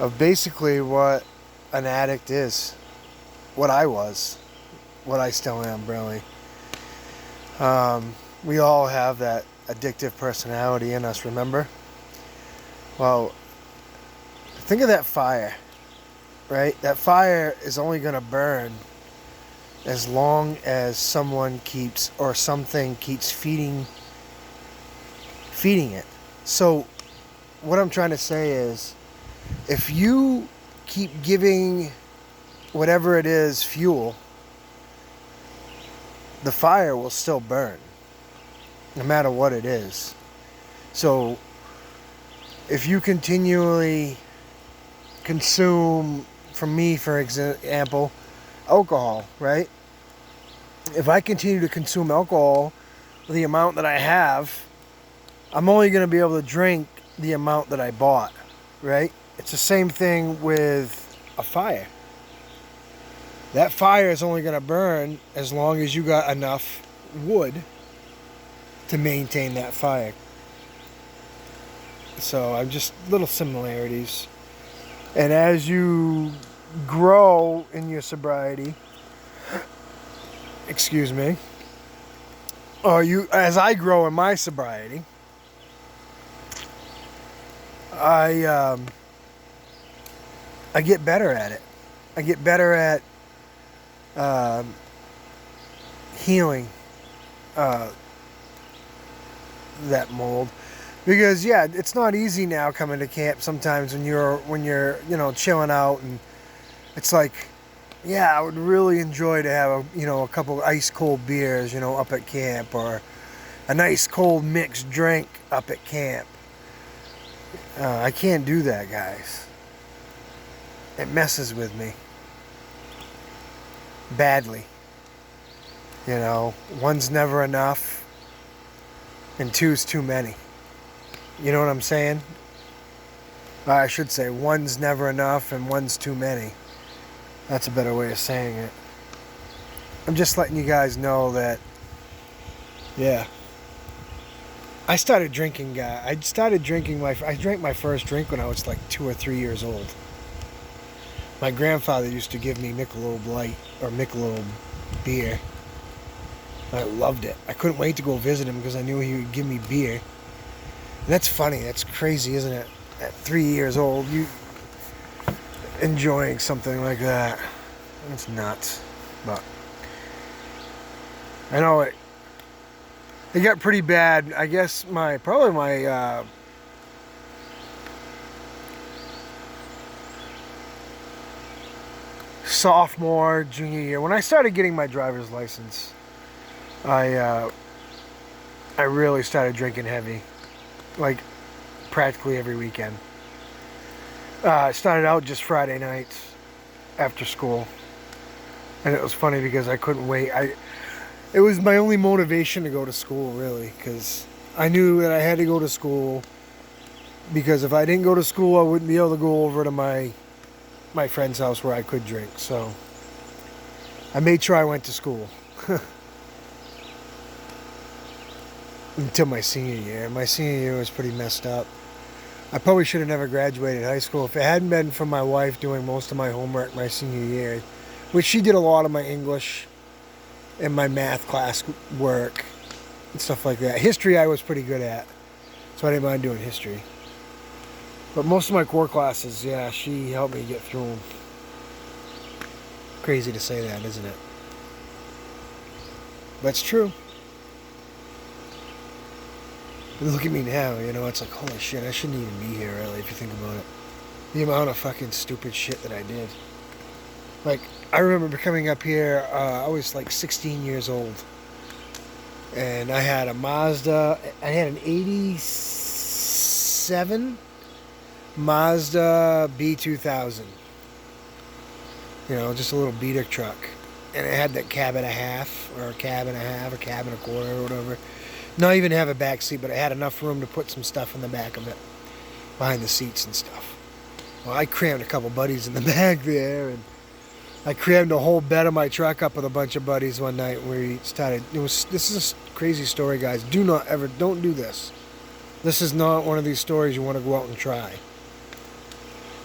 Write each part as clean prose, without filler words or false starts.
of basically what an addict is. What I was. What I still am, really. We all have that addictive personality in us, remember? Well, think of that fire, right? That fire is only going to burn as long as someone keeps, or something keeps feeding it. So what I'm trying to say is, if you keep giving whatever it is fuel, the fire will still burn, no matter what it is. So if you continually consume, for me, for example, alcohol, right? If I continue to consume alcohol the amount that I have, I'm only going to be able to drink the amount that I bought, right? It's the same thing with a fire. That fire is only going to burn as long as you got enough wood to maintain that fire. So I'm just little similarities. And as you grow in your sobriety, excuse me, or as I grow in my sobriety, I get better at it. I get better at healing that mold, because yeah, it's not easy now coming to camp sometimes when you're chilling out, and it's like, yeah, I would really enjoy to have a couple ice cold beers up at camp, or a nice cold mixed drink up at camp. I can't do that, guys. It messes with me badly. One's never enough, and two's too many. You know what I'm saying? I should say one's never enough and one's too many. That's a better way of saying it. I'm just letting you guys know that, yeah. I started drinking, I drank my first drink when I was like 2 or 3 years old. My grandfather used to give me Michelob Light, or Michelob beer. I loved it. I couldn't wait to go visit him because I knew he would give me beer. And that's funny. That's crazy, isn't it? At 3 years old, you enjoying something like that. It's nuts. But I know it got pretty bad. I guess probably my sophomore, junior year, when I started getting my driver's license, I really started drinking heavy, like practically every weekend. I started out just Friday nights after school, and it was funny because I couldn't wait. It was my only motivation to go to school, really, because I knew that I had to go to school, because if I didn't go to school, I wouldn't be able to go over to my friend's house where I could drink. So I made sure I went to school until my senior year. My senior year was pretty messed up. I probably should have never graduated high school if it hadn't been for my wife doing most of my homework my senior year, which she did a lot of my English and my math class work and stuff like that. History I was pretty good at, so I didn't mind doing history. But most of my core classes, yeah, she helped me get through them. Crazy to say that, isn't it? But it's true. And look at me now, it's like, holy shit, I shouldn't even be here, really, if you think about it. The amount of fucking stupid shit that I did. Like, I remember coming up here, I was like 16 years old. And I had a Mazda, I had an 87 Mazda B2000. Just a little beater truck. And it had that cab and a half, or a cab and a quarter, or whatever. Not even have a back seat, but it had enough room to put some stuff in the back of it, behind the seats and stuff. Well, I crammed a couple buddies in the back there, and I crammed a whole bed of my truck up with a bunch of buddies one night where we started. This is a crazy story, guys. Don't do this. This is not one of these stories you want to go out and try.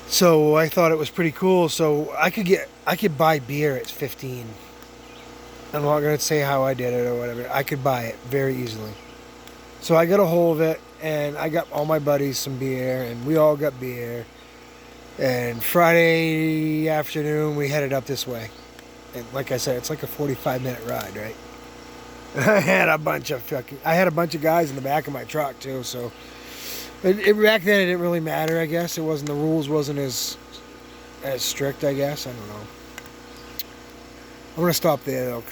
So I thought it was pretty cool. So I could buy beer at 15. I'm not gonna say how I did it or whatever. I could buy it very easily. So I got a hold of it, and I got all my buddies some beer, and we all got beer. And Friday afternoon, we headed up this way. And like I said, it's like a 45-minute ride, right? I had a bunch of guys in the back of my truck too. So back then it didn't really matter. I guess the rules wasn't as strict. I guess I don't know. I'm gonna stop there though.